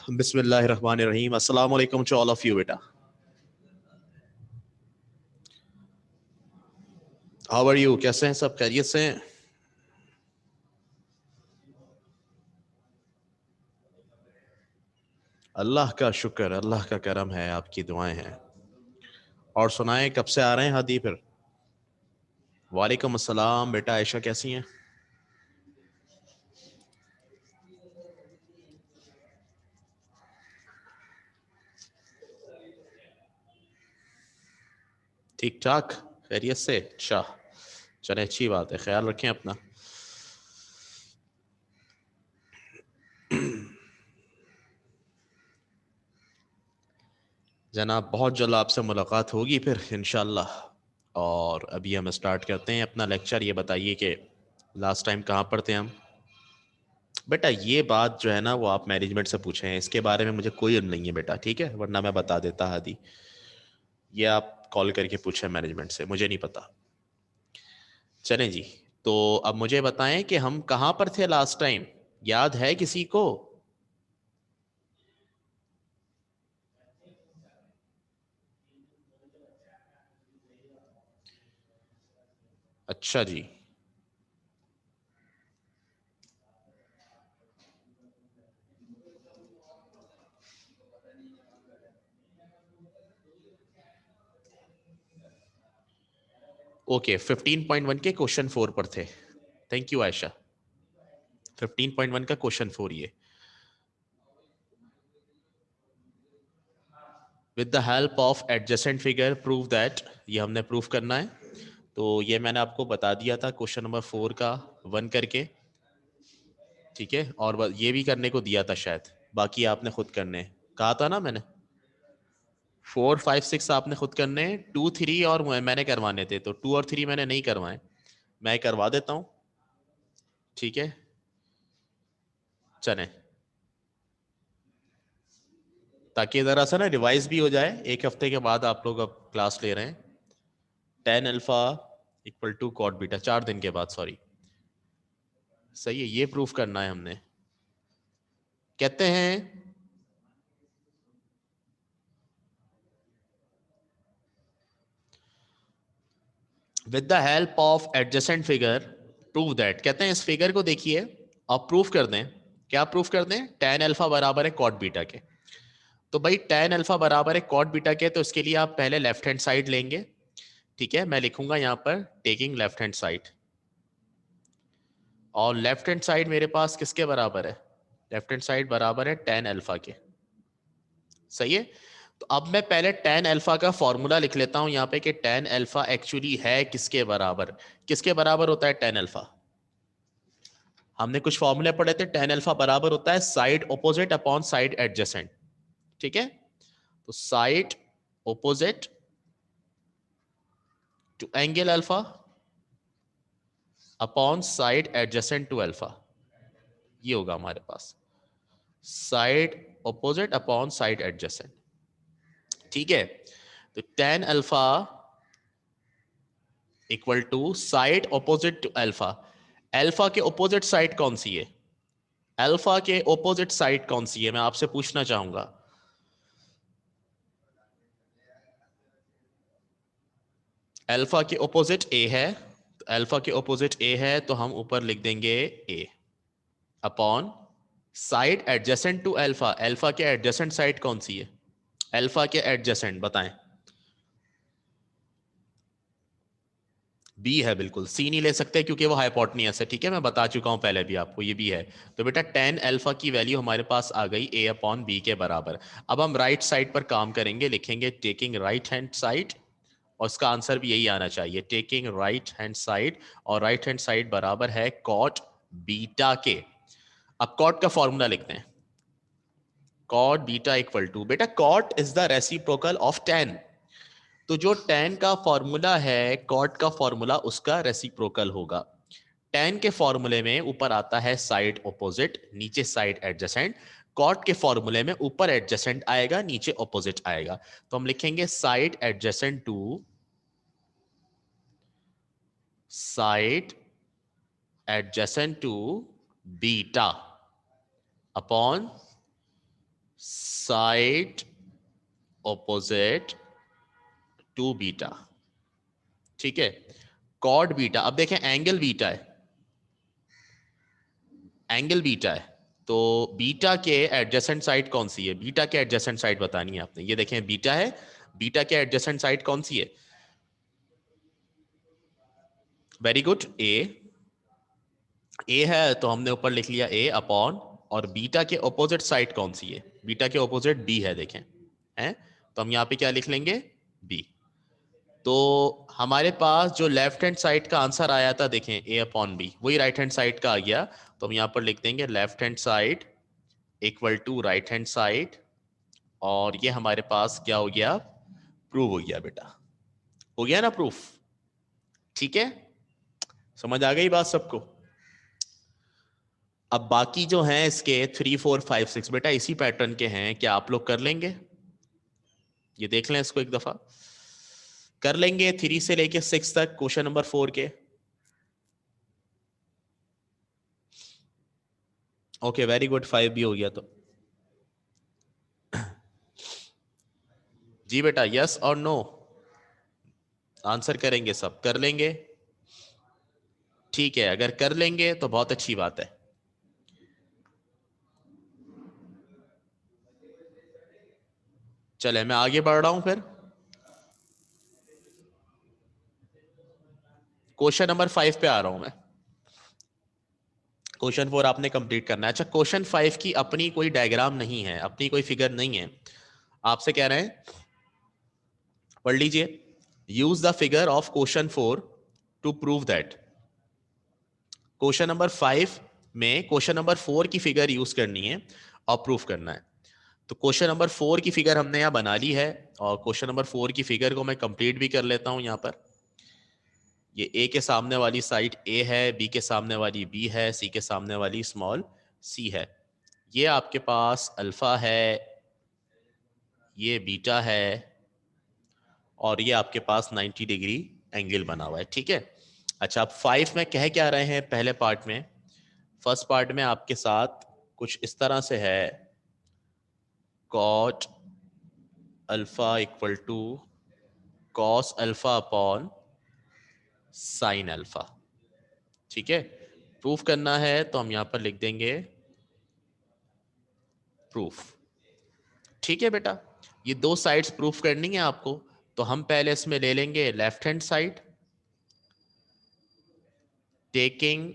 बिस्मिल्लाहिर्रहमानिर्रहीम। अस्सलाम वालेकुम टू ऑल ऑफ यू बेटा। How are you? कैसे हैं सब? खैरियत से हैं? अल्लाह का शुक्र, अल्लाह का करम है, आपकी दुआएं हैं। और सुनाएं, कब से आ रहे हैं हादी फिर? वालेकुम अस्सलाम बेटा। आयशा कैसी हैं? ठीक ठाक, खैरियत से। अच्छा, चले, अच्छी बात है। ख्याल रखें अपना। जनाब, बहुत जल्द आपसे मुलाकात होगी फिर इंशाल्लाह। और अभी हम स्टार्ट करते हैं अपना लेक्चर। ये बताइए कि लास्ट टाइम कहाँ पर थे हम? बेटा ये बात जो है ना, वो आप मैनेजमेंट से पूछें। इसके बारे में मुझे कोई इल्म नहीं है बेटा, ठीक है? वरना मैं बता देता हादी। ये आप कॉल करके पूछें मैनेजमेंट से, मुझे नहीं पता। चलें जी। तो अब मुझे बताएं कि हम कहाँ पर थे लास्ट टाइम, याद है किसी को? अच्छा जी। ओके, 15.1 के क्वेश्चन 4 पर थे। Thank you Ayesha. 15.1 का क्वेश्चन 4 ये। With the help of adjacent figure prove that, ये हमने प्रूव करना है। तो ये मैंने आपको बता दिया था क्वेश्चन नंबर 4 का 1 करके, ठीक है? और ये भी करने को दिया था शायद, बाकी आपने खुद करने हैं। कहा था ना मैंने, 4, 5, 6 आपने खुद करने हैं। 2, 3 और मैंने करवाने थे, तो 2 और 3 मैंने नहीं करवाए। मैं करवा देता हूँ, ठीक है? चलें, ताकि ज़रा सा ना रिवाइज भी हो जाए। एक हफ्ते के बाद आप लोग अब क्लास ले रहे हैं। Tan alpha equal to cot beta, 4 दिन के बाद, सॉरी। सही है, ये प्रूफ करना है हमने। कहते हैं with the help of adjacent figure prove that, कहते हैं इस फिगर को देखिए आप प्रूफ कर दें। क्या प्रूफ कर दें? टेन अल्फा बराबर है कॉट बीटा के। तो भाई टेन अल्फा बराबर है कॉट बीटा के, तो इसके लिए आप पहले लेफ्ट हैंड साइड लेंगे, ठीक है? मैं लिखूंगा यहां पर टेकिंग लेफ्ट हैंड साइड। और लेफ्ट हैंड साइड मेरे पास किसके बराबर है? लेफ्ट हैंड साइड बराबर है टेन अल्फा के। सही है। तो अब मैं पहले टेन अल्फा का फॉर्मूला लिख लेता हूं यहां पे कि टेन अल्फा एक्चुअली है किसके बराबर? किसके बराबर होता है टेन अल्फा? हमने कुछ फॉर्मूले पढ़े थे। टेन अल्फा बराबर होता है side opposite upon side adjacent, ठीक है? तो side opposite to angle alpha upon side adjacent to alpha, ये होगा हमारे पास। Side opposite upon side adjacent, ठीक है? तो tan alpha equal to side opposite to alpha. Alpha के ओपोजिट साइड कौन सी है? अल्फा के ओपोजिट साइड कौन सी है, मैं आपसे पूछना चाहूंगा। अल्फा के ओपोजिट ए है, तो अल्फा के ओपोजिट ए है, तो हम ऊपर लिख देंगे A upon side adjacent to alpha. Alpha के एडजेसेंट साइड कौन सी है? अल्फा के एडजेसेंट बताएं। बी है, बिल्कुल। सी नहीं ले सकते क्योंकि वो हाइपोटेन्यूस है, ठीक है? मैं बता चुका हूं पहले भी आपको, ये भी है। तो बेटा टेन अल्फा की वैल्यू हमारे पास आ गई ए अपॉन बी के बराबर। अब हम राइट साइड पर काम करेंगे, लिखेंगे टेकिंग राइट हैंड साइड, और उसका आंसर भी यही आना चाहिए, टेकिंग राइट हैंड साइड। और राइट हैंड साइड बराबर है कॉट बीटा के। अब कॉट का फॉर्मूला लिखते हैं। कॉट बीटा इक्वल टू, बेटा cot is the reciprocal of tan. तो जो टेन का फॉर्मूला है, कॉट का फॉर्मूला उसका रेसिप्रोकल होगा। टेन के फॉर्मूले में ऊपर आता है साइड ओपोजिट, नीचे साइड एडजेसेंट। कॉट के फॉर्मूले में ऊपर एडजेसेंट आएगा, नीचे ओपोजिट आएगा। तो हम लिखेंगे side adjacent to side adjacent to beta upon side opposite to beta, ठीक है। कॉट बीटा, अब देखें एंगल बीटा है, एंगल बीटा है, तो बीटा के एडजेसेंट साइड कौन सी है? बीटा के एडजेसेंट साइड बतानी है आपने। ये देखें बीटा है, बीटा के एडजेसेंट साइड कौन सी है? वेरी गुड, ए है तो हमने ऊपर लिख लिया ए अपॉन, और बीटा के ऑपोजिट साइड कौन सी है? बीटा के ऑपोजिट बी है, देखें हैं, तो हम यहाँ पे क्या लिख लेंगे? बी। तो हमारे पास जो लेफ्ट हैंड साइड का आंसर आया था, देखें ए अपॉन बी, वही राइट हैंड साइड का आ गया। तो हम यहाँ पर लिख देंगे left hand side equal to right hand side, और ये हमारे पास क्या हो गया? प्रूव हो गया बेटा, हो गया ना प्रूफ? ठीक है, समझ आ गई बात सबको? अब बाकी जो हैं इसके 3 4 5 6 बेटा इसी पैटर्न के हैं, क्या आप लोग कर लेंगे? ये देख लें इसको एक दफा, कर लेंगे 3 से लेके 6 तक क्वेश्चन नंबर 4 के? ओके वेरी गुड, 5 भी हो गया तो। जी बेटा, यस और नो आंसर करेंगे, सब कर लेंगे? ठीक है, अगर कर लेंगे तो बहुत अच्छी बात है। चले मैं आगे बढ़ रहा हूं फिर, क्वेश्चन नंबर 5 पे आ रहा हूं मैं। क्वेश्चन 4 आपने कंप्लीट करना है। अच्छा, क्वेश्चन 5 की अपनी कोई डायग्राम नहीं है, अपनी कोई फिगर नहीं है, आपसे कह रहे हैं पढ़ लीजिए। Use the figure of question 4 to prove that. Question number 5 में क्वेश्चन नंबर 4 की फिगर यूज करनी है और प्रूफ करना है। तो क्वेश्चन नंबर 4 की फिगर हमने यहाँ बना ली है, और क्वेश्चन नंबर 4 की फिगर को मैं कंप्लीट भी कर लेता हूं। यहाँ पर ये ए के सामने वाली साइड ए है, बी के सामने वाली बी है, सी के सामने वाली स्मॉल सी है। ये आपके पास अल्फा है, ये बीटा है, और ये आपके पास 90 डिग्री एंगल बना हुआ है, ठीक है। अच्छा, अब 5 में कह क्या रहे हैं? पहले पार्ट में, फर्स्ट पार्ट में आपके साथ कुछ इस तरह से है, cot alpha equal to cos alpha upon sine alpha, ठीक है। प्रूफ करना है तो हम यहां पर लिख देंगे प्रूफ, ठीक है बेटा। ये दो साइड्स प्रूफ करनी है आपको, तो हम पहले इसमें ले लेंगे left hand side, taking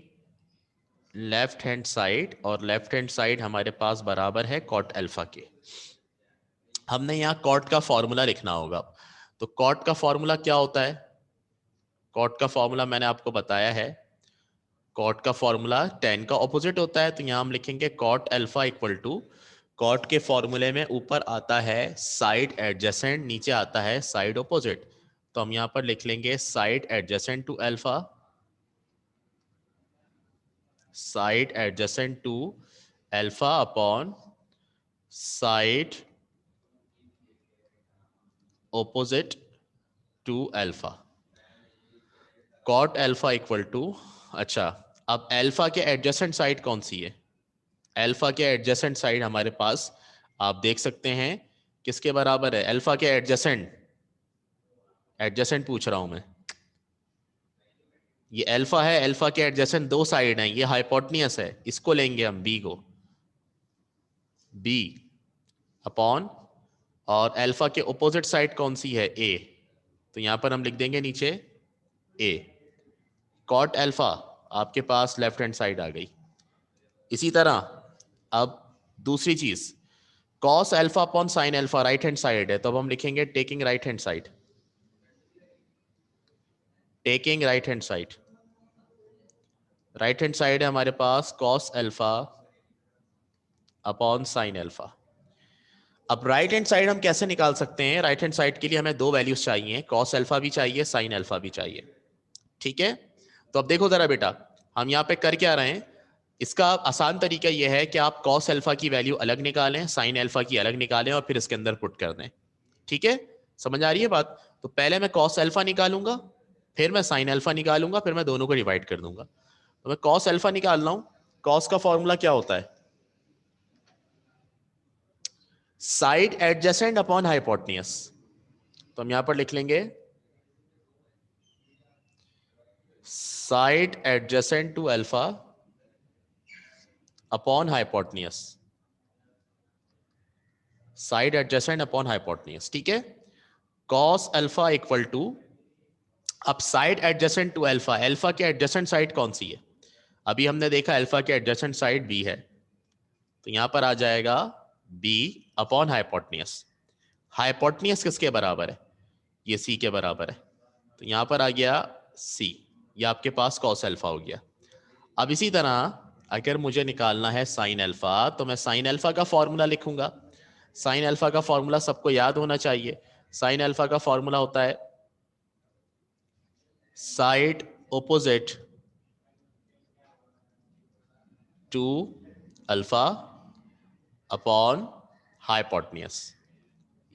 left hand side, और लेफ्ट हैंड साइड हमारे पास बराबर है कॉट अल्फा के। हमने यहां कॉट का फॉर्मूला लिखना होगा, तो कॉट का फॉर्मूला क्या होता है? कॉट का फॉर्मूला मैंने आपको बताया है, कॉट का फॉर्मूला tan का ऑपोजिट होता है, तो यहां हम लिखेंगे cot alpha equal to, cot के फॉर्मूले में ऊपर आता है साइड एडजेसेंट, नीचे आता है साइड ऑपोजिट, तो हम यहां पर लिख लेंगे side adjacent to alpha, side adjacent to alpha upon side opposite to alpha, cot alpha equal to. अच्छा, अब अल्फा के एडजेसेंट साइड कौन सी है? अल्फा के एडजेसेंट साइड हमारे पास आप देख सकते हैं किसके बराबर है? अल्फा के एडजेसेंट, एडजेसेंट पूछ रहा हूं मैं, ये अल्फा है, अल्फा के एडजेसेंट दो साइड हैं, ये हाइपोटेन्यूस है, इसको लेंगे हम बी को, बी अपॉन, और अल्फा के ऑपोजिट साइड कौन सी है? ए, तो यहां पर हम लिख देंगे नीचे ए, कॉट अल्फा आपके पास लेफ्ट हैंड साइड आ गई। इसी तरह अब दूसरी चीज, cos alpha upon sine alpha right hand side है, तो अब हम लिखेंगे taking right hand side, taking right hand side, right hand side है हमारे पास cos alpha upon sine alpha. अब राइट हैंड साइड हम कैसे निकाल सकते हैं? राइट हैंड साइड के लिए हमें दो वैल्यूज चाहिए, कॉस अल्फा भी चाहिए, साइन अल्फा भी चाहिए, ठीक है। तो अब देखो जरा बेटा, हम यहां पे कर क्या रहे हैं, इसका आसान तरीका यह है कि आप कॉस अल्फा की वैल्यू अलग निकालें, साइन अल्फा की अलग निकालें, और फिर इसके अंदर पुट कर दें, ठीक है। समझ आ रही है बात? तो पहले मैं कॉस अल्फा निकालूंगा, फिर मैं साइन अल्फा निकालूंगा, फिर मैं दोनों को डिवाइड कर दूंगा। तो मैं कॉस अल्फा निकाल रहा हूं, कॉस का फॉर्मूला क्या होता है? साइड एडजेसेंट अपॉन हाइपोटेन्यूज, तो हम यहां पर लिख लेंगे side adjacent to alpha upon hypotenuse, side adjacent upon hypotenuse, ठीक है। कॉस अल्फा इक्वल टू, अब side adjacent to alpha, alpha के एडजेसेंट साइड कौन सी है? अभी हमने देखा अल्फा के एडजेसेंट साइड बी है, तो यहां पर आ जाएगा बी अपॉन हाइपोटेन्यूज। हाइपोटेन्यूज किसके बराबर है? ये सी के बराबर है, तो यहां पर आ गया सी, ये आपके पास कॉस अल्फा हो गया। अब इसी तरह अगर मुझे निकालना है साइन अल्फा, तो मैं साइन अल्फा का फॉर्मूला लिखूंगा। साइन अल्फा का फॉर्मूला सबको याद होना चाहिए। साइन अल्फा का फॉर्मूला होता है side opposite to alpha upon hypotenuse,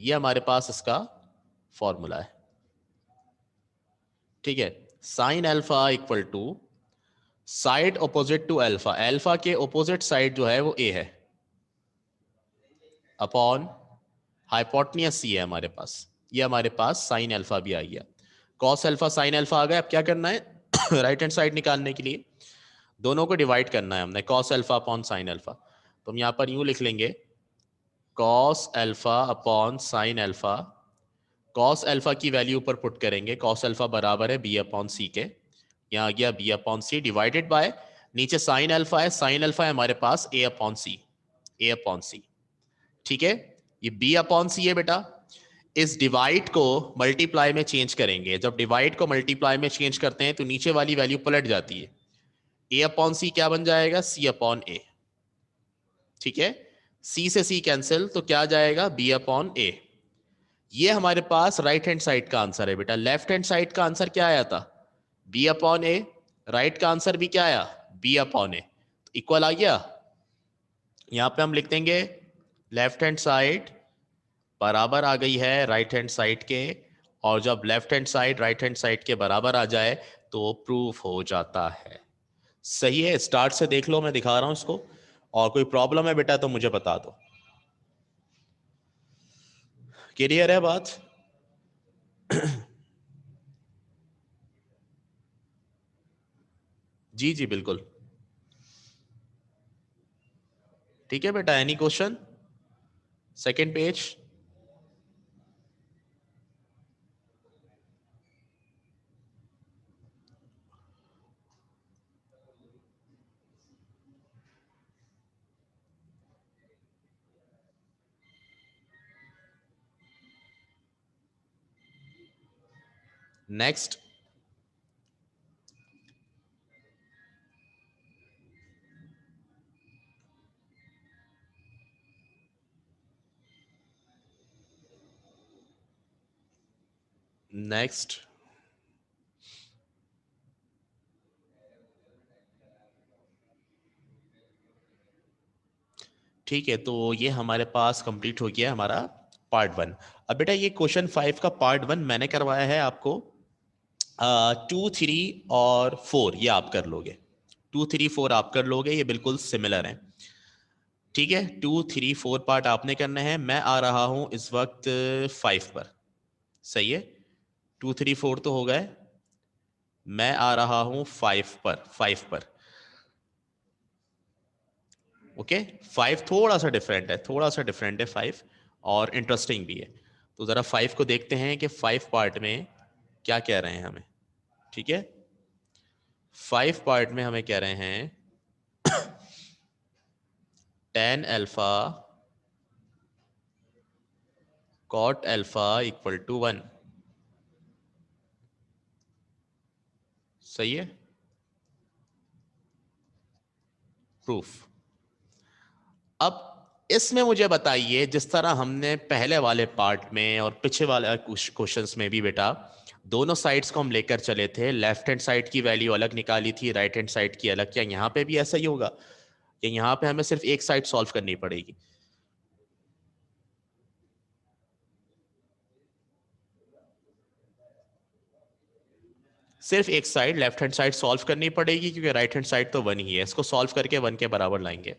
ये हमारे पास इसका फॉर्मूला है, ठीक है। Sine alpha equal to side opposite to alpha, alpha के ओपोजिट साइड जो है वो ए है, अपॉन हाइपोटेन्यूज सी है हमारे पास। ये हमारे पास साइन अल्फा भी आ गया, कॉस अल्फा साइन अल्फा आ गया। अब क्या करना है राइट हैंड साइड निकालने के लिए दोनों को डिवाइड करना है हमने, cos alpha upon sine alpha. तो हम यहां पर यूं लिख लेंगे cos alpha upon sine alpha, cos alpha की वैल्यू ऊपर पुट करेंगे, कॉस अल्फा बराबर है बी अपॉन सी के, यहाँ आ गया B upon C divided by, नीचे साइन अल्फा है, साइन अल्फा है हमारे पास ए अपॉन सी, ए अपॉन सी, ठीक है। ये बी अपॉन सी है बेटा, इस डिवाइड को मल्टीप्लाई में चेंज करेंगे, जब डिवाइड को मल्टीप्लाई में चेंज करते हैं तो नीचे वाली वैल्यू पलट जाती है, ए अपॉन सी क्या बन जाएगा? सी अपॉन ए, ठीक है। सी से सी कैंसिल, तो क्या जाएगा? बी अपॉन ए। ये हमारे पास राइट हैंड साइड का आंसर है बेटा। लेफ्ट हैंड साइड का आंसर क्या आया था? बी अपॉन ए। राइट का आंसर भी क्या आया? बी अपॉन ए। तो इक्वल आ गया। यहां पे हम लिख देंगे लेफ्ट हैंड साइड बराबर आ गई है राइट हैंड साइड के, और जब left hand side right hand side के बराबर आ जाए तो प्रूफ हो जाता है। सही है, स्टार्ट से देख लो, मैं दिखा रहा हूं इसको, और कोई प्रॉब्लम है बेटा तो मुझे बता दो। क्लियर है बात? जी जी बिल्कुल, ठीक है बेटा। Any question? Second page. Next, next ठीक है, तो ये हमारे पास कंप्लीट हो गया हमारा पार्ट 1। अब बेटा ये क्वेश्चन 5 का पार्ट 1 मैंने करवाया है आपको, 2, 3 और 4 ये आप कर लोगे, 2, 3, 4 आप कर लोगे, ये बिल्कुल सिमिलर है, ठीक है। 2, 3, 4 पार्ट आपने करने हैं, मैं आ रहा हूं इस वक्त 5 पर। सही है, 2, 3, 4 तो हो गए, मैं आ रहा हूं 5 पर, 5 पर। ओके, 5 थोड़ा सा डिफरेंट है, थोड़ा सा डिफरेंट है 5, और इंटरेस्टिंग भी है। तो जरा 5 को देखते हैं कि 5 पार्ट में क्या कह रहे हैं हमें, ठीक है। 5 पार्ट में हमें कह रहे हैं tan alpha cot alpha equal to 1। सही है, प्रूफ। अब इसमें मुझे बताइए, जिस तरह हमने पहले वाले पार्ट में और पिछले वाले क्वेश्चंस में भी बेटा दोनों साइड्स को हम लेकर चले थे, लेफ्ट हैंड साइड की वैल्यू अलग निकाली थी, राइट हैंड साइड की अलग, क्या यहाँ पे भी ऐसा ही होगा कि यहाँ पे हमें सिर्फ एक साइड सॉल्व करनी पड़ेगी? सिर्फ एक side left hand side solve करनी पड़ेगी, क्योंकि राइट हैंड साइड तो 1 ही है, इसको सॉल्व करके 1 के बराबर लाएंगे।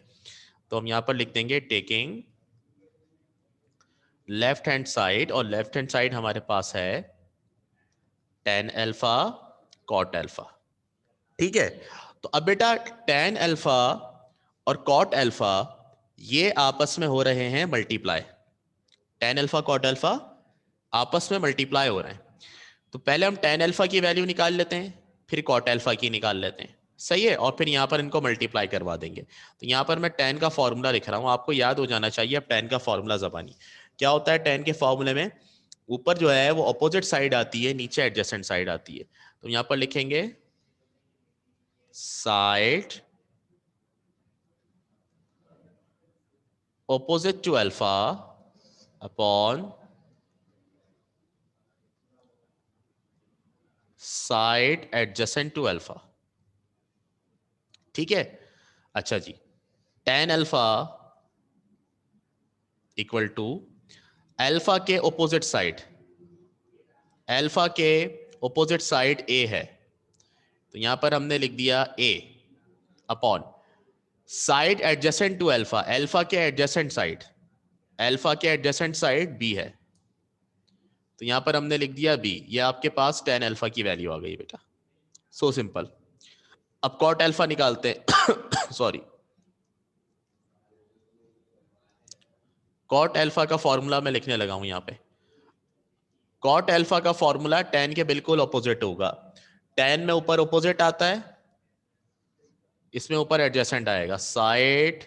तो हम यहाँ पर लिख देंगे टेकिंग लेफ्ट हैंड साइड, और लेफ्ट हैंड साइड हमारे पास है टेन अल्फा कॉट अल्फा। ठीक है, तो अब बेटा टेन अल्फा और कॉट अल्फा ये आपस में हो रहे हैं multiply. Tan alpha cot alpha आपस में मल्टीप्लाई हो रहे हैं। तो पहले हम टेन अल्फा की वैल्यू निकाल लेते हैं, फिर कॉट अल्फा की निकाल लेते हैं, सही है, और फिर यहां पर इनको मल्टीप्लाई करवा देंगे। तो यहां पर मैं टेन का फॉर्मूला लिख रहा हूं, आपको याद हो जाना चाहिए अब टेन का फॉर्मूला जबानी क्या होता है। टेन के फॉर्मूले में ऊपर जो है वो अपोजिट साइड आती है, नीचे एडजेसेंट साइड आती है। तो यहां पर लिखेंगे side opposite to alpha upon side adjacent to alpha। ठीक है, अच्छा जी, tan alpha equal to alpha के ओपोजिट साइड, अल्फा के ओपोजिट साइड ए है, तो यहां पर हमने लिख दिया A upon side adjacent to alpha, alpha के एडजेसेंट साइड, अल्फा के एडजेसेंट साइड बी है, तो यहां पर हमने लिख दिया बी। ये आपके पास टेन अल्फा की वैल्यू आ गई बेटा, सो सिंपल। अब कॉट अल्फा निकालते हैं सॉरी, कॉट अल्फा का फॉर्मूला मैं लिखने लगा हूं यहां पे। कॉट अल्फा का फॉर्मूला टेन के बिल्कुल ऑपोजिट होगा। टेन में ऊपर ऑपोजिट आता है, इसमें ऊपर एडजेसेंट आएगा, side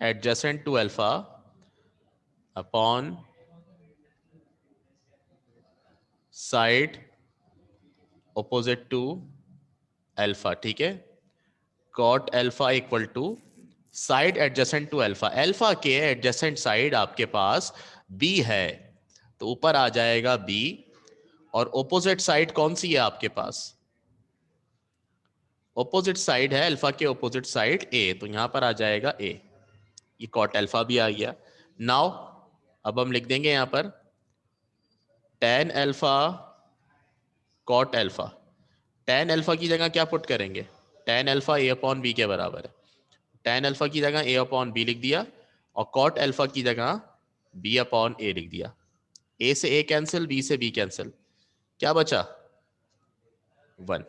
adjacent to alpha upon side opposite to alpha. ठीक है, cot alpha equal to side adjacent to alpha, alpha के एडजेसेंट साइड आपके पास बी है, तो ऊपर आ जाएगा बी, और ओपोजिट साइड कौन सी है आपके पास, ओपोजिट साइड है अल्फा के ओपोजिट साइड ए, तो यहां पर आ जाएगा ए, ये कॉट अल्फा भी आ गया। नाउ अब हम लिख देंगे यहां पर tan alpha cot alpha, tan alpha की जगह क्या पुट करेंगे, tan alpha A upon B के बराबर है, टेन अल्फा की जगह ए अपॉन बी लिख दिया, और कॉट अल्फा की जगह बी अपॉन ए लिख दिया। ए से ए कैंसिल, बी से बी कैंसिल, क्या बचा, वन।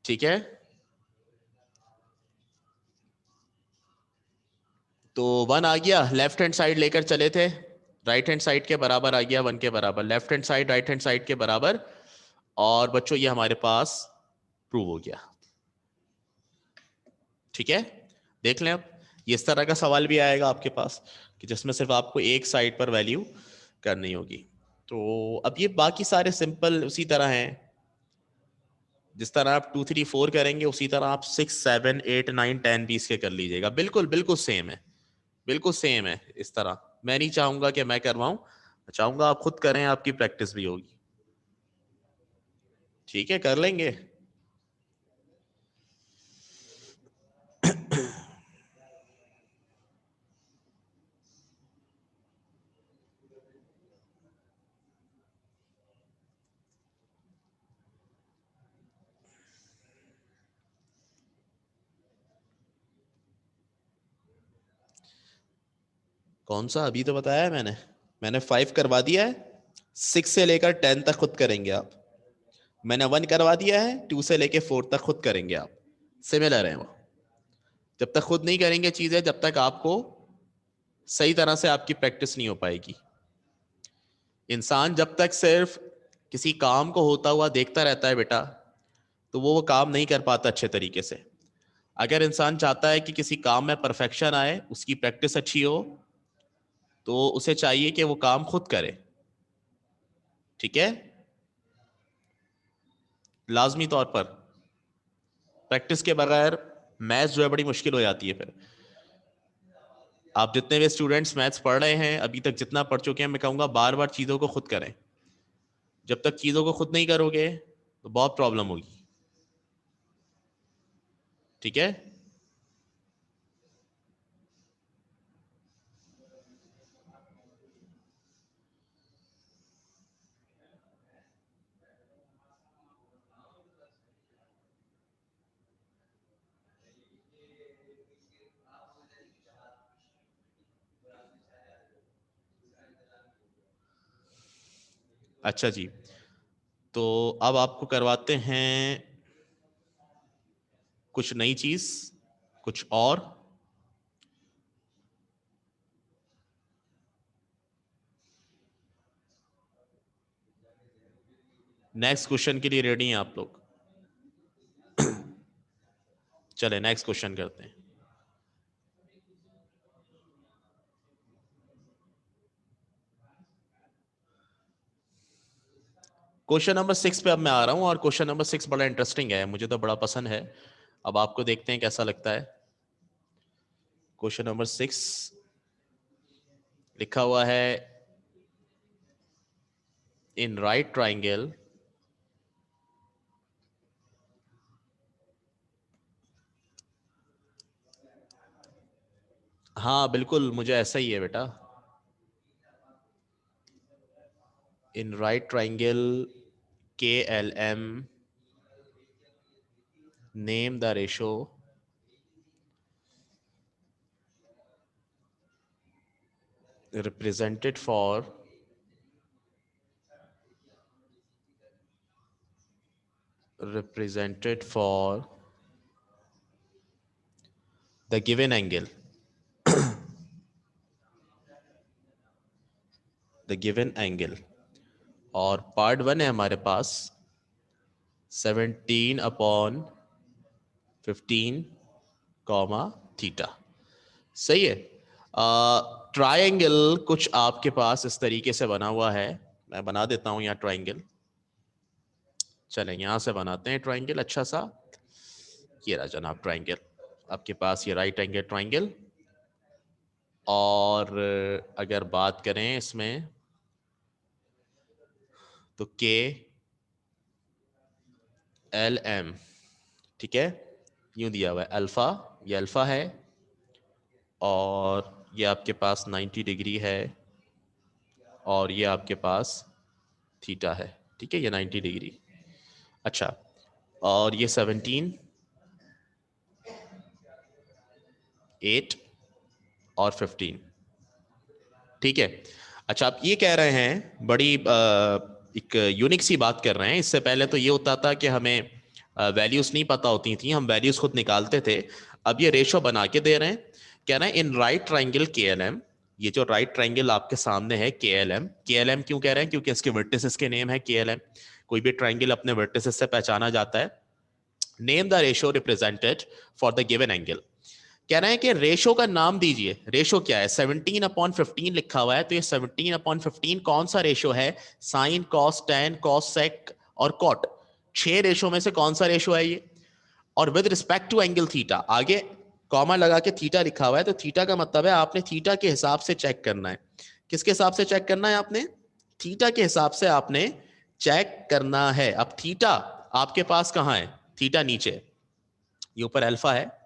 ठीक है, तो वन आ गया, लेफ्ट हैंड साइड लेकर चले थे, राइट हैंड साइड के बराबर आ गया, वन के बराबर, left hand side right hand side के बराबर। और बच्चों ये हमारे पास प्रूव हो गया। ठीक है, देख लें अब, ये इस तरह का सवाल भी आएगा आपके पास कि जिसमें सिर्फ आपको एक साइड पर वैल्यू करनी होगी। तो अब ये बाकी सारे सिंपल उसी तरह हैं, जिस तरह आप 2 3 4 करेंगे उसी तरह आप 6 7 8 9 10 भी इसके कर लीजिएगा, बिल्कुल बिल्कुल सेम है, बिल्कुल सेम है इस तरह। मैं नहीं चाहूंगा कि मैं करवाऊं, मैं चाहूंगा आप खुद करें, आपकी प्रैक्टिस भी होगी। ठीक है, कर लेंगे। कौन सा, अभी तो बताया है मैंने, मैंने 5 करवा दिया है, 6 से लेकर 10 तक खुद करेंगे आप। मैंने 1 करवा दिया है, 2 से लेकर 4 तक खुद करेंगे आप। सिमिलर है वो, जब तक खुद नहीं करेंगे चीजें, जब तक आपको सही तरह से आपकी प्रैक्टिस नहीं हो पाएगी। इंसान जब तक सिर्फ किसी काम को होता हुआ देखता रहता है बेटा, तो वो काम नहीं कर पाता अच्छे तरीके से। अगर इंसान चाहता है कि किसी काम में परफेक्शन आए, उसकी प्रैक्टिस अच्छी हो, तो उसे चाहिए कि वो काम खुद करे। ठीक है, लाजमी तौर पर प्रैक्टिस के बगैर मैथ्स जो है बड़ी मुश्किल हो जाती है फिर। आप जितने भी स्टूडेंट्स मैथ्स पढ़ रहे हैं अभी तक, जितना पढ़ चुके हैं, मैं कहूंगा बार बार चीजों को खुद करें। जब तक चीजों को खुद नहीं करोगे तो बहुत प्रॉब्लम होगी। ठीक है, अच्छा जी, तो अब आपको करवाते हैं कुछ नई चीज, कुछ और। नेक्स्ट क्वेश्चन के लिए रेडी हैं आप लोग? चले नेक्स्ट क्वेश्चन करते हैं। क्वेश्चन नंबर 6 पे अब मैं आ रहा हूं, और क्वेश्चन नंबर 6 बड़ा इंटरेस्टिंग है, मुझे तो बड़ा पसंद है। अब आपको देखते हैं कैसा लगता है। क्वेश्चन नंबर 6 लिखा हुआ है, इन राइट ट्राइंगल हाँ बिल्कुल, मुझे ऐसा ही है बेटा। In right triangle KLM, name the ratio represented for the given angle, और पार्ट 1 है हमारे पास 17/15 कॉमा थीटा। सही है। ट्रायंगल कुछ आपके पास इस तरीके से बना हुआ है, मैं बना देता हूं यहाँ ट्रायंगल। चलें यहां से बनाते हैं ट्रायंगल अच्छा सा। ये रहा जनाब ट्रायंगल आपके पास, ये राइट एंगल ट्रायंगल। और अगर बात करें इसमें तो KLM, ठीक है, यूं दिया हुआ है अल्फा, ये अल्फा है, और ये आपके पास 90 डिग्री है, और ये आपके पास थीटा है, ठीक है, ये 90 डिग्री। अच्छा, और ये 17, 8 और 15, ठीक है। अच्छा, आप ये कह रहे हैं बड़ी एक यूनिक सी बात कर रहे हैं। इससे पहले तो ये होता था कि हमें वैल्यूज नहीं पता होती थी, हम वैल्यूज खुद निकालते थे। अब ये रेशो बना के दे रहे हैं, कह रहे हैं इन राइट ट्राइंगल KLM, ये जो राइट ट्राइंगल आपके सामने है KLM क्यों कह रहे हैं? क्योंकि इसके वर्टिसेस के नेम है KLM। कोई भी ट्राइंगल अपने वर्टिसेस से पहचाना जाता है। Name the ratio represented for the given angle, कह रहे हैं कि रेशो का नाम दीजिए। रेशो क्या है? 17/15 लिखा हुआ है, तो ये 17/15 कौन सा रेशो है? Sine, cos, tan, cosec और कॉट, 6 रेशो में से कौन सा रेशो है ये? और with respect to angle theta, आगे कॉमा लगा के थीटा लिखा हुआ है, तो थीटा का मतलब है आपने थीटा के हिसाब से चेक करना है। किसके हिसाब से चेक करना है आपने? थीटा के हिसाब से आपने चेक करना है। अब थीटा आपके पास कहां है? थीटा नीचे, ये ऊपर अल्फा है।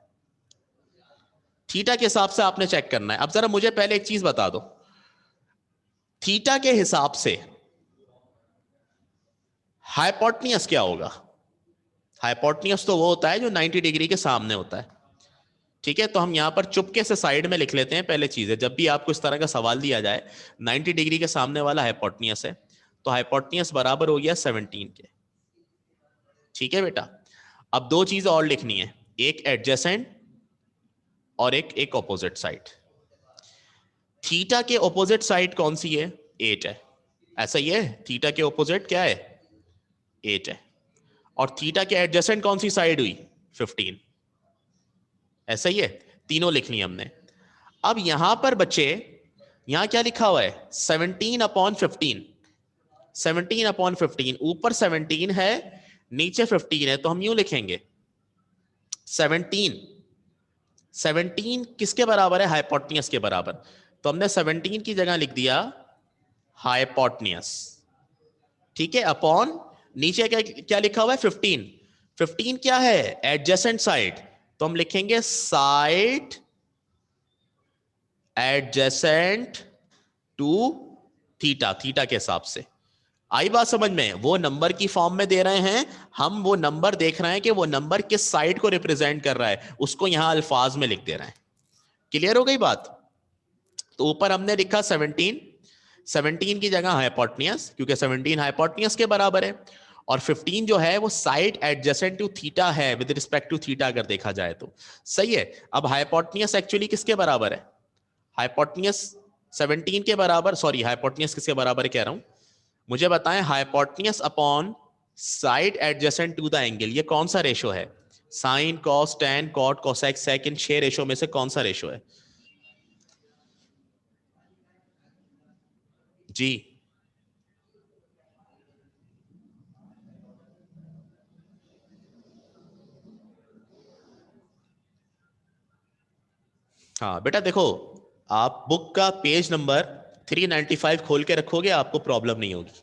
थीटा के हिसाब से आपने चेक करना है। अब जरा मुझे पहले एक चीज बता दो, थीटा के हिसाब से हाइपोटेन्यूस क्या होगा? हाइपोटेन्यूस तो वो होता है जो 90 डिग्री के सामने होता है, ठीक है। तो हम यहां पर चुपके से साइड में लिख लेते हैं पहले चीज है, जब भी आपको इस तरह का सवाल दिया जाए 90 डिग्री के सामने वाला हाइपोटेन्यूस है, तो हाइपोटेन्यूस बराबर हो गया 17 के, ठीक है बेटा। अब दो चीज और लिखनी है, एक एडजेसेंट और एक ऑपोजिट साइड। थीटा के ऑपोजिट साइड कौन सी है? 8 है, ऐसा ही है। थीटा के ऑपोजिट क्या है? 8 है। और थीटा के एडजेसेंट कौन सी साइड हुई? 15, ऐसा ही है। तीनों लिख ली हमने। अब यहां पर बच्चे, यहां क्या लिखा हुआ है? 17/15, 17/15, ऊपर 17 है, नीचे 15 है, तो हम यूं लिखेंगे 17, 17 किसके बराबर है? हाइपोटेन्यूस के बराबर। तो हमने 17 की जगह लिख दिया हाइपोटेन्यूस, ठीक है, अपॉन नीचे क्या क्या लिखा हुआ है? 15, 15 क्या है? एडजेसेंट साइड, तो हम लिखेंगे side adjacent to theta, theta के हिसाब से। आई बात समझ में? वो नंबर की फॉर्म में दे रहे हैं, हम वो नंबर देख रहे हैं कि वो नंबर किस साइड को रिप्रेजेंट कर रहा है, उसको यहां अल्फाज में लिख दे रहे हैं। क्लियर हो गई बात? तो ऊपर हमने लिखा 17, 17 की जगह हाइपोटेन्यूस, क्योंकि 17 हाइपोटेन्यूस के बराबर है, और 15 जो है वो साइड एडजेसेंट टू थीटा है विद रिस्पेक्ट टू थीटा अगर देखा जाए तो। सही है। अब हाइपोटेन्यूस एक्चुअली किसके बराबर है? हाइपोटेन्यूस 17 के बराबर, सॉरी हाइपोटेन्यूस किसके बराबर है कह रहा हूं, मुझे बताएं। Hypotenuse upon side adjacent to the angle, ये कौन सा रेशो है? Sine, cos, tan, cot, cosec, sec, इन 6 रेशो में से कौन सा रेशो है? जी हाँ बेटा देखो, आप बुक का पेज नंबर 395 खोल के रखोगे, आपको प्रॉब्लम नहीं होगी।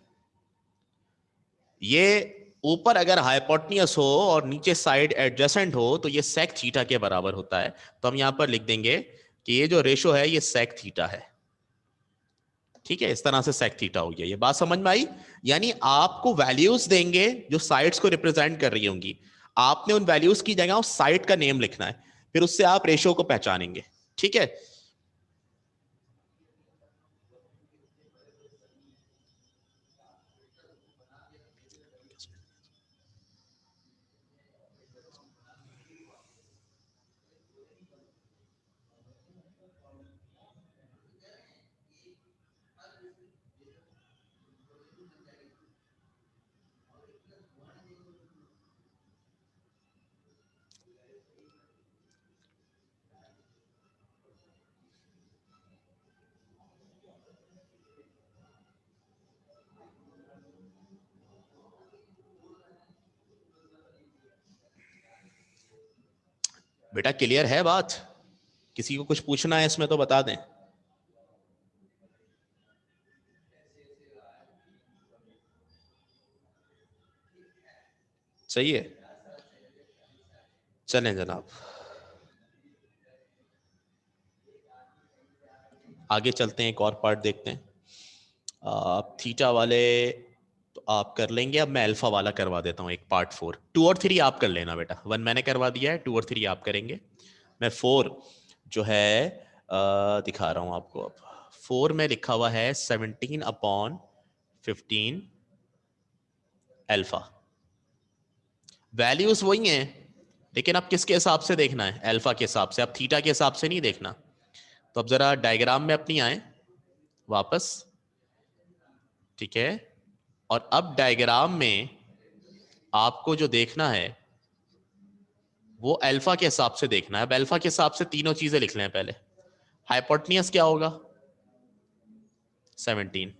ये ऊपर अगर हाइपोटेन्यूस हो और नीचे साइड एडजेसेंट हो तो ये सेक थीटा के बराबर होता है। तो हम यहां पर लिख देंगे कि ये जो रेशो है ये सेक थीटा है। ठीक है, इस तरह से सेक थीटा हो गया। ये बात समझ में आई? यानी आपको वैल्यूज देंगे जो साइड्स को रिप्रेजेंट कर रही होंगी, आपने उन वैल्यूज की जगह उस साइड का नेम लिखना है, फिर उससे आप रेशो को पहचानेंगे। ठीक है। बेटा क्लियर है बात? किसी को कुछ पूछना है इसमें तो बता दें। सही है, चलें जनाब, आगे चलते हैं, एक और पार्ट देखते हैं। आप थीटा वाले तो आप कर लेंगे, अब मैं अल्फा वाला करवा देता हूँ एक पार्ट 4। 2 और 3 आप कर लेना बेटा, 1 मैंने करवा दिया है, 2 और 3 आप करेंगे। मैं 4 जो है दिखा रहा हूँ आपको। अब 4 में लिखा हुआ है 17 अपॉन 15 अल्फा। वैल्यूज वही हैं, लेकिन अब किसके हिसाब से देखना है? अल्फा के हिसाब से, अब थीटा के हिसाब से नहीं देखना। तो अब जरा डायग्राम में अपनी आए वापस। ठीक है, और अब डायग्राम में आपको जो देखना है वो अल्फा के हिसाब से देखना है। अब अल्फा के हिसाब से तीनों चीजें लिख लें पहले। हाइपोटेन्यूस क्या होगा? 17।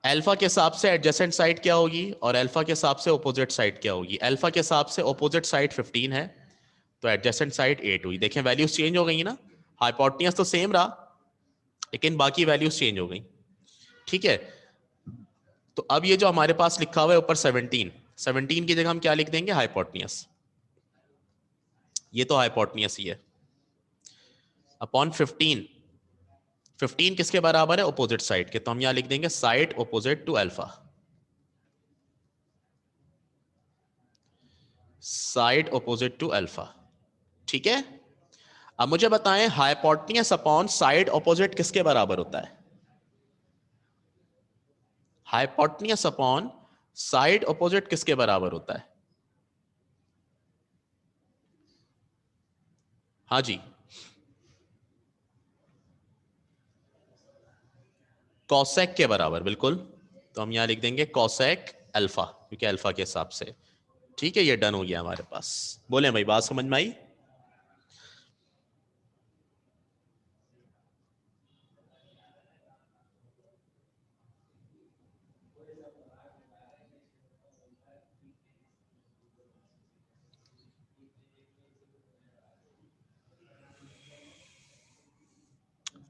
अल्फा के हिसाब से एडजेसेंट साइड क्या होगी, और अल्फा के हिसाब से ऑपोजिट साइड क्या होगी? अल्फा के हिसाब से ऑपोजिट साइड 15 है, तो एडजेसेंट साइड 8 हुई। देखें वैल्यूज चेंज हो गई ना। हाइपोटेन्यूस तो सेम रहा, लेकिन बाकी वैल्यूज चेंज हो गई। ठीक है, तो अब ये जो हमारे पास लिखा हुआ है ऊपर 17, 17 की जगह हम क्या लिख देंगे? हाइपोटेन्यूस। ये तो हाइपोटेन्यूस ही है, अपॉन 15। 15 किसके बराबर है? ऑपोजिट साइड के, तो हम यहां लिख देंगे side opposite to alpha. Side opposite to alpha. ठीक है। अब मुझे बताएं हाइपोटेन्यूस अपॉन साइड ऑपोजिट किसके बराबर होता है? हाइपोटेन्यूस अपॉन साइड ऑपोजिट किसके बराबर होता है? हाँ जी, कॉसेक के बराबर, बिल्कुल। तो हम यहां लिख देंगे कॉसेक अल्फा, क्योंकि अल्फा के हिसाब से। ठीक है, ये डन हो गया हमारे पास। बोले भाई, बात समझ में आई?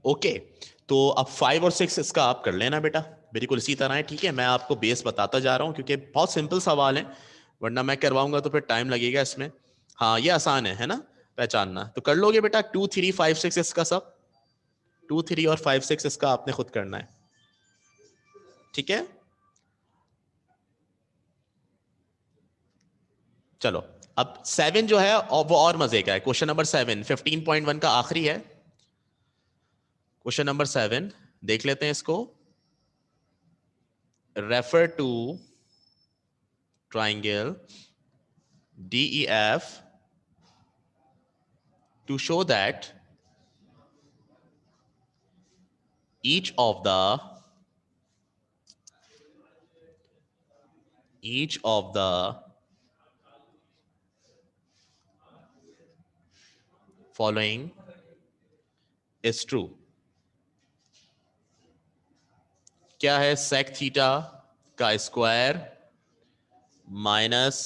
ओके, तो अब 5 और 6 इसका आप कर लेना बेटा, बिल्कुल इसी तरह है। ठीक है, मैं आपको बेस बताता जा रहा हूं क्योंकि बहुत सिंपल सवाल है, वरना मैं करवाऊंगा तो फिर टाइम लगेगा इसमें। हाँ ये आसान है ना पहचानना, तो कर लोगे बेटा। 2 3 5 6 इसका सब, 2 3 और 5 6 इसका आपने खुद करना है। ठीक है, चलो। अब 7 जो है वो और मजे का है। क्वेश्चन नंबर 7 15.1 का आखिरी है। क्वेश्चन नंबर 7 देख लेते हैं इसको। Refer to triangle DEF to show that each of the following is true। क्या है? sec थीटा का स्क्वायर माइनस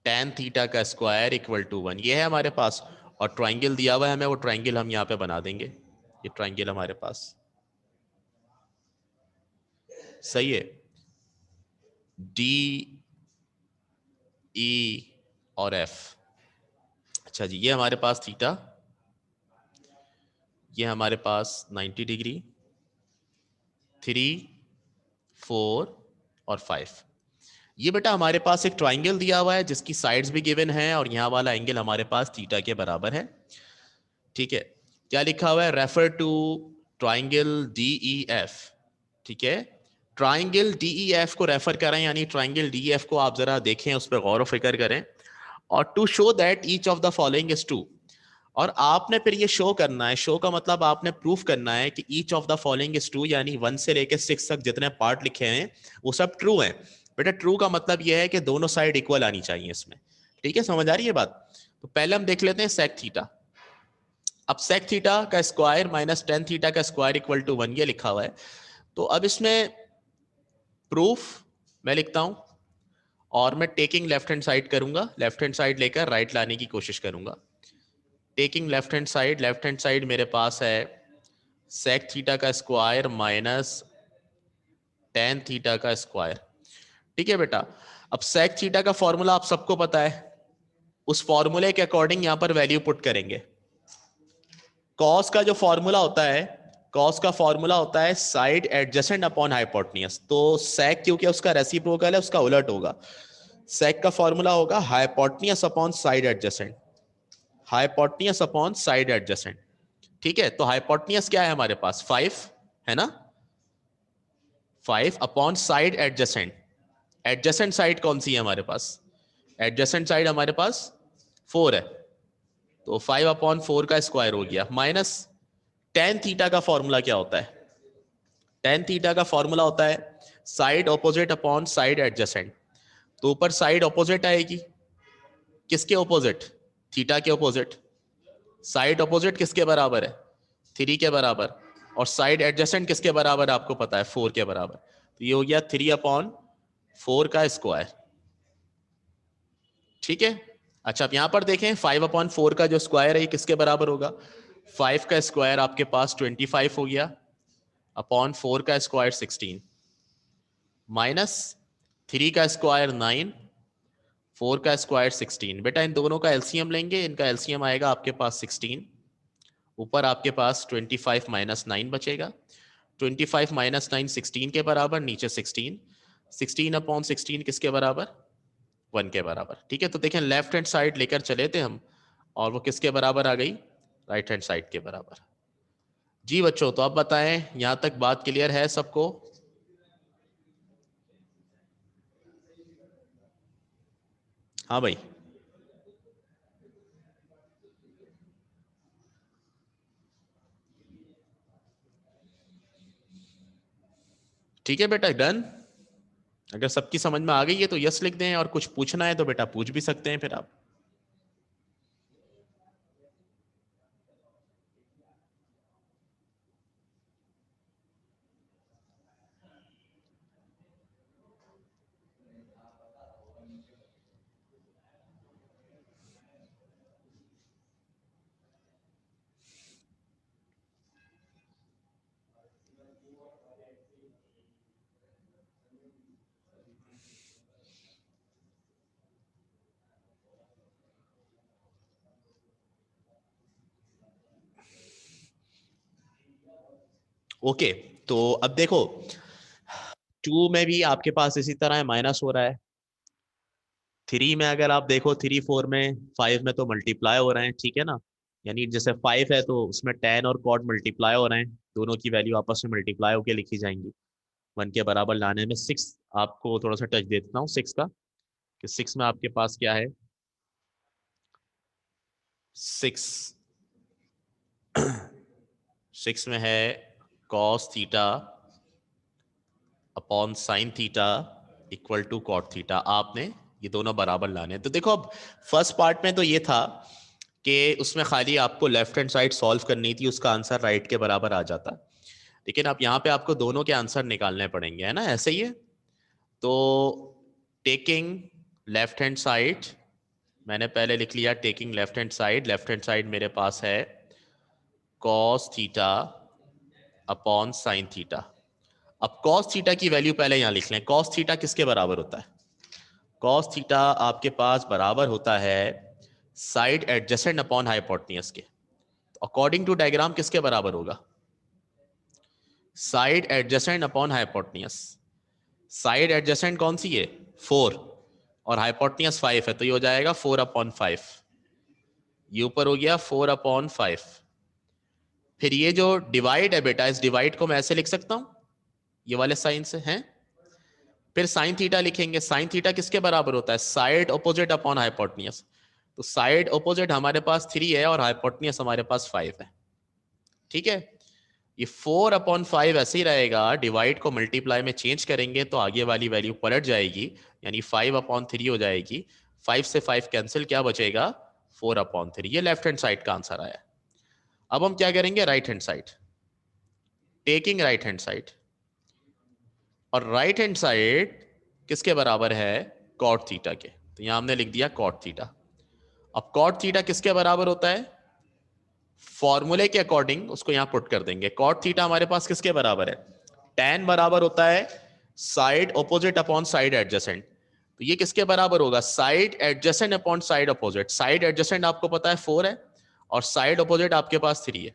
tan थीटा का स्क्वायर इक्वल टू 1, ये है हमारे पास। और ट्राइंगल दिया हुआ है हमें, वो ट्राइंगल हम यहां पे बना देंगे। ये ट्राइंगल हमारे पास सही है। डी ई और एफ। अच्छा जी, ये हमारे पास थीटा, ये हमारे पास 90 डिग्री, 3, 4 और 5। ये बेटा हमारे पास एक ट्राइंगल दिया हुआ है जिसकी साइड्स भी गिवन है, और यहां वाला एंगल हमारे पास थीटा के बराबर है। ठीक है, क्या लिखा हुआ है? Refer to triangle DEF। ठीक है, ट्राइंगल DEF को रेफर करें, यानी ट्राइंगल DEF को आप जरा देखें, उस पर गौर फिक्र करें। और to show that each of the following is true, और आपने फिर ये शो करना है। शो का मतलब आपने प्रूफ करना है कि each of the following is true, यानी 1 से लेकर 6 तक जितने पार्ट लिखे हैं वो सब ट्रू हैं। बेटा ट्रू का मतलब ये है कि दोनों साइड इक्वल आनी चाहिए इसमें। ठीक है, समझ आ रही है बात? तो पहले हम देख लेते हैं सेक थीटा। अब सेक थीटा का स्क्वायर माइनस टेन थीटा का स्क्वायर इक्वल टू 1, ये लिखा हुआ है। तो अब इसमें प्रूफ मैं लिखता हूं, और मैं टेकिंग लेफ्ट हैंड साइड करूंगा, लेफ्ट हैंड साइड लेकर राइट लाने की कोशिश करूंगा। टेकिंग लेफ्ट हैंड साइड मेरे पास है सेक थीटा का स्क्वायर माइनस टेन थीटा का स्क्वायर। ठीक है बेटा, अब सेक थीटा का फॉर्मूला आप सबको पता है, उस फॉर्मूले के अकॉर्डिंग यहां पर वैल्यू पुट करेंगे। कॉस का जो फॉर्मूला होता है, कॉस का फॉर्मूला होता है साइड एडजेसेंट अपॉन हाइपोटेन्यूज। तो सेक क्योंकि उसका रेसिप्रोकल है, उसका उलट होगा। सेक का फॉर्मूला होगा hypotenuse upon side adjacent, hypotenuse upon side adjacent. ठीक है, तो हाइपोटेन्यूज क्या है हमारे पास? 5 है ना, 5 upon side adjacent. Adjacent side कौन सी है हमारे पास? एडजेसेंट साइड हमारे पास 4 है, तो 5 अपॉन 4 का स्क्वायर हो गया, माइनस टेन थीटा का फॉर्मूला क्या होता है? टेन थीटा का फॉर्मूला होता है side opposite upon side adjacent. तो ऊपर साइड ऑपोजिट आएगी, किसके ऑपोजिट? थीटा के ऑपोजिट। साइड ऑपोजिट किसके बराबर है? 3 के बराबर। और साइड एडजेसेंट किसके बराबर है आपको पता है? 4 के बराबर। तो ये हो गया 3 अपॉन 4 का स्क्वायर। ठीक है, अच्छा अब यहां पर देखें 5 अपॉन 4 का जो स्क्वायर है ये किसके बराबर होगा? 5 का स्क्वायर आपके पास 25 हो गया, अपॉन 4 का स्क्वायर 16, माइनस 3 का स्क्वायर 9, 4 का स्क्वायर 16। बेटा इन दोनों का एलसीएम लेंगे, इनका एलसीएम आएगा आपके पास 16, ऊपर आपके पास 25 माइनस 9 बचेगा। 25 माइनस 9 16 के बराबर, नीचे 16, 16 अपॉन 16 किसके बराबर? 1 के बराबर। ठीक है, तो देखें लेफ्ट हैंड साइड लेकर चले थे हम, और वो किसके बराबर आ गई? राइट हैंड साइड के बराबर। जी बच्चों, तो अब बताएं यहां तक बात क्लियर है सबको? हाँ भाई, ठीक है बेटा, डन। अगर सबकी समझ में आ गई है तो यस लिख दें, और कुछ पूछना है तो बेटा पूछ भी सकते हैं फिर आप। ओके, तो अब देखो 2 में भी आपके पास इसी तरह है, माइनस हो रहा है। 3 में अगर आप देखो 3 4 में 5 में तो मल्टीप्लाई हो रहे हैं, ठीक है ना। यानी जैसे 5 है तो उसमें tan और cot मल्टीप्लाई हो रहे हैं, दोनों की वैल्यू आपस में मल्टीप्लाई होकर लिखी जाएंगी। 1 के बराबर लाने में 6, आपको थोड़ा सा टच दे देता हूँ 6 का, कि 6 में आपके पास क्या है, 6 6 में है cos theta upon sine theta equal to cot theta. आपने ये दोनों बराबर लाने हैं। तो देखो अब फर्स्ट पार्ट में तो ये था कि उसमें खाली आपको लेफ्ट हैंड साइड सॉल्व करनी थी, उसका आंसर राइट के बराबर आ जाता, लेकिन अब यहाँ पे आपको दोनों के आंसर निकालने पड़ेंगे, है ना, ऐसे ही है। तो टेकिंग लेफ्ट हैंड साइड, मैंने पहले लिख लिया टेकिंग लेफ्ट हैंड साइड मेरे पास है cos theta upon sine theta. अब कॉस थीटा की वैल्यू पहले यहां लिख लें। कॉस थीटा किसके बराबर होता है? कॉस थीटा आपके पास बराबर होता है साइड एडजेसेंट अपॉन हाइपोटेन्यूज के। अकॉर्डिंग टू डायग्राम किसके बराबर होगा? Side adjacent upon hypotenuse. Side adjacent कौन सी है? 4, और हाइपोटेन्यूज 5 है, तो ये हो जाएगा 4/5। ये ऊपर हो गया 4/5। फिर ये जो डिवाइड है बेटा, इस डिवाइड को मैं ऐसे लिख सकता हूं, ये वाले साइन से हैं। फिर साइन थीटा लिखेंगे। साइन थीटा किसके बराबर होता है? Side opposite upon hypotenuse. तो साइड ऑपोजिट हमारे पास 3 है और हाइपोटेन्यूज हमारे पास 5 है, ठीक है। ये 4/5 ऐसे ही रहेगा, डिवाइड को मल्टीप्लाई में चेंज करेंगे तो आगे वाली वैल्यू पलट जाएगी, यानी 5/3 हो जाएगी। 5 से 5 कैंसिल, क्या बचेगा? 4/3। ये लेफ्ट हैंड साइड का आंसर आया। अब हम क्या करेंगे? Right hand side, taking right hand side, और राइट हैंड साइड किसके बराबर है? कॉट थीटा के। तो यहां हमने लिख दिया कॉट थीटा। अब कॉट थीटा किसके बराबर होता है? फॉर्मूले के अकॉर्डिंग उसको यहां पुट कर देंगे। कॉट थीटा हमारे पास किसके बराबर है? टैन बराबर होता है side opposite upon side adjacent. तो ये किसके बराबर होगा? Side adjacent upon side opposite. Side adjacent आपको पता है 4 है, और साइड ऑपोजिट आपके पास 3 है,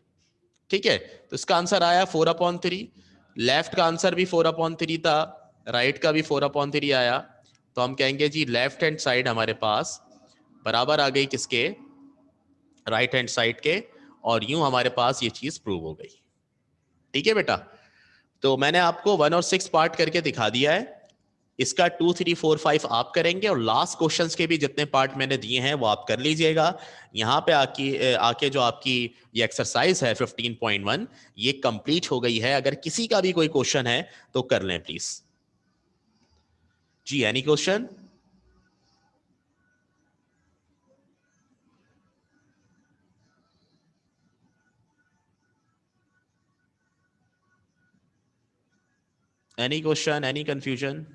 ठीक है। तो इसका आंसर आया 4/3। लेफ्ट का आंसर भी 4/3 था, राइट का भी 4/3 आया। तो हम कहेंगे जी लेफ्ट हैंड साइड हमारे पास बराबर आ गई किसके? राइट हैंड साइड के। और यूं हमारे पास ये चीज प्रूव हो गई, ठीक है बेटा। तो मैंने आपको 1 और 6 पार्ट करके दिखा दिया है। इसका 2, 3, 4, 5 आप करेंगे, और लास्ट क्वेश्चंस के भी जितने पार्ट मैंने दिए हैं वो आप कर लीजिएगा। यहाँ पे आके जो आपकी ये एक्सरसाइज है 15.1, ये कंप्लीट हो गई है। अगर किसी का भी कोई क्वेश्चन है तो कर लें प्लीज। जी, any question? Any question, any confusion?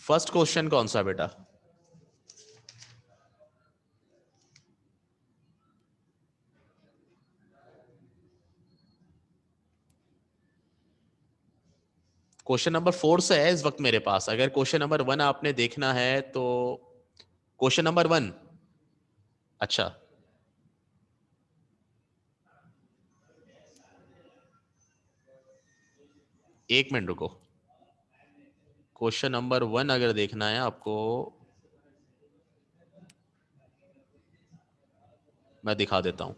First question कौन सा बेटा? क्वेश्चन नंबर 4 से है इस वक्त मेरे पास। अगर क्वेश्चन नंबर 1 आपने देखना है तो क्वेश्चन नंबर 1। अच्छा, 1 मिनट रुको। क्वेश्चन नंबर 1 अगर देखना है आपको, मैं दिखा देता हूं।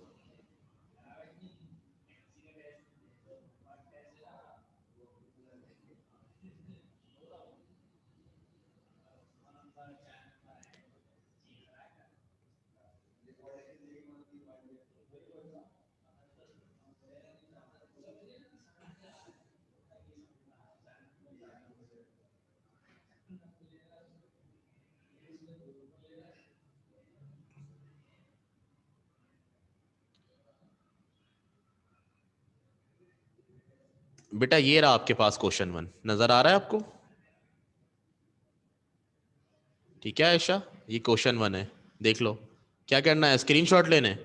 बेटा ये रहा आपके पास क्वेश्चन 1, नजर आ रहा है आपको? ठीक है आयशा, ये क्वेश्चन 1 है, देख लो। क्या करना है? स्क्रीनशॉट लेने?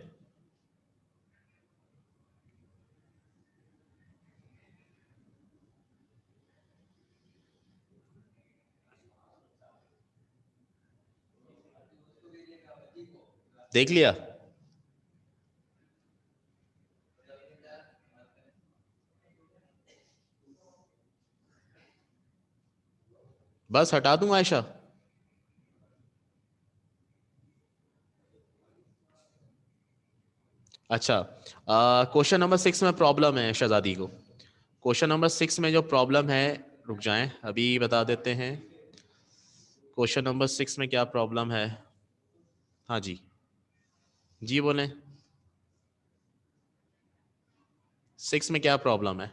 देख लिया? बस हटा दूं आयशा? अच्छा, क्वेश्चन नंबर 6 में प्रॉब्लम है शहजादी को। क्वेश्चन नंबर 6 में जो प्रॉब्लम है, रुक जाएं अभी बता देते हैं। क्वेश्चन नंबर 6 में क्या प्रॉब्लम है? हाँ जी, जी बोलें। 6 में क्या प्रॉब्लम है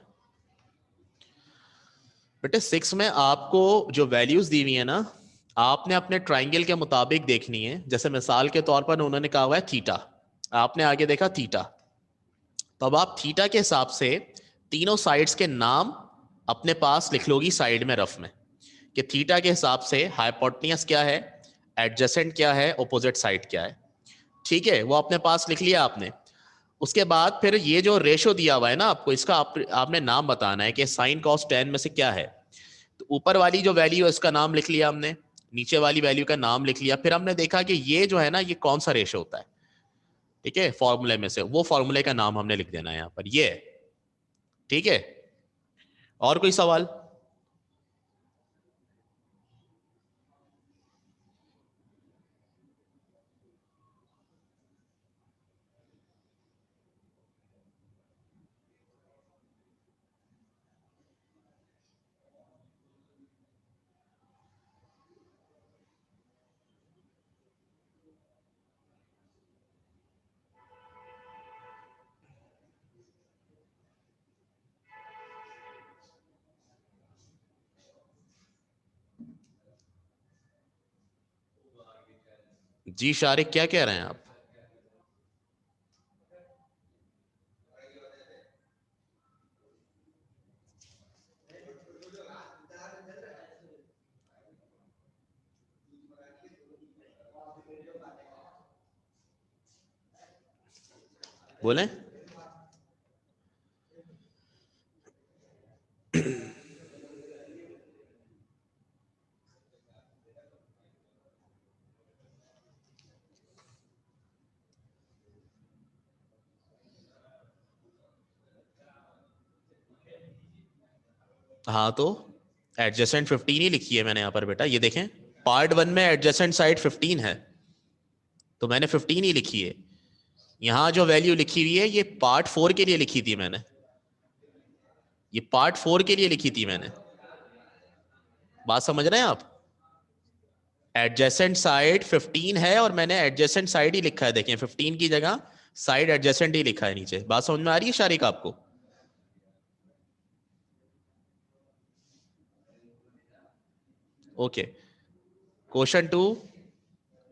बेटे? 6 में आपको जो वैल्यूज दी हुई है ना, आपने अपने ट्राइंगल के मुताबिक देखनी है। जैसे मिसाल के तौर पर उन्होंने कहा हुआ है थीटा, आपने आगे देखा थीटा, तो अब आप थीटा के हिसाब से तीनों साइड्स के नाम अपने पास लिख लोगी साइड में रफ में, कि थीटा के हिसाब से हाइपोटेन्यूस क्या है, एडजेसेंट क्या है, ओपोजिट साइड क्या है। ठीक है, वो अपने पास लिख लिया आपने। उसके बाद फिर ये जो रेशो दिया हुआ है ना आपको, इसका आपने नाम बताना है कि साइन कॉस टेन में से क्या है। तो ऊपर वाली जो वैल्यू है उसका नाम लिख लिया हमने, नीचे वाली वैल्यू का नाम लिख लिया। फिर हमने देखा कि ये जो है ना, ये कौन सा रेशो होता है, ठीक है, फॉर्मूले में से वो फॉर्मूले का नाम हमने लिख देना है यहाँ पर, ये है। ठीक है, और कोई सवाल? जी शारिक, क्या कह रहे हैं आप? बोलें। हाँ तो एडजेसेंट 15 ही लिखी है मैंने यहाँ पर बेटा, ये देखें। पार्ट 1 में एडजेसेंट साइड 15 है, तो मैंने 15 ही लिखी है। यहाँ जो वैल्यू लिखी हुई है ये पार्ट 4 के लिए लिखी थी मैंने, ये पार्ट 4 के लिए लिखी थी मैंने। बात समझ रहे हैं आप? एडजेसेंट साइड 15 है और मैंने एडजेसेंट साइड ही लिखा है, देखें 15 की जगह साइड एडजेसेंट ही लिखा है नीचे। बात समझ में आ रही है शारिक आपको? Okay, question 2।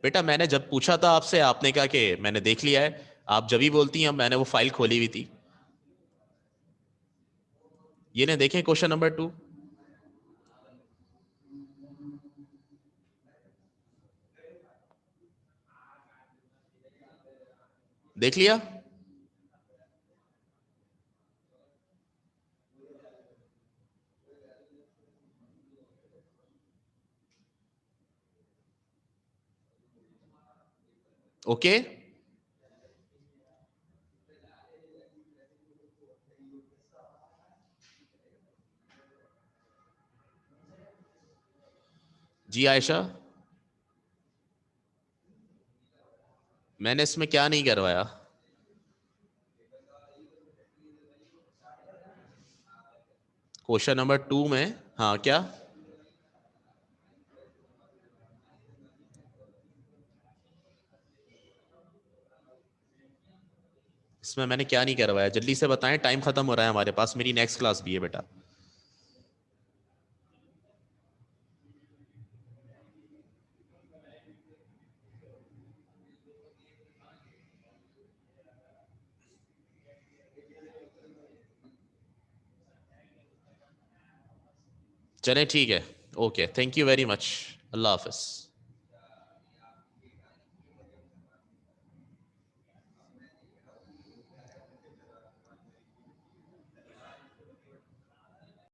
बेटा मैंने जब पूछा था आपसे, आपने कहा कि मैंने देख लिया है। आप जब भी बोलती हैं, मैंने वो फाइल खोली हुई थी। ये ने देखें क्वेश्चन नंबर 2, देख लिया? ओके। जी आयशा, मैंने इसमें क्या नहीं करवाया? क्वेश्चन नंबर 2 में, हाँ क्या? इसमें मैंने क्या नहीं करवाया, जल्दी से बताएं, टाइम खत्म हो रहा है हमारे पास, मेरी नेक्स्ट क्लास भी है बेटा। चलें ठीक है, okay, thank you very much, Allah Hafiz.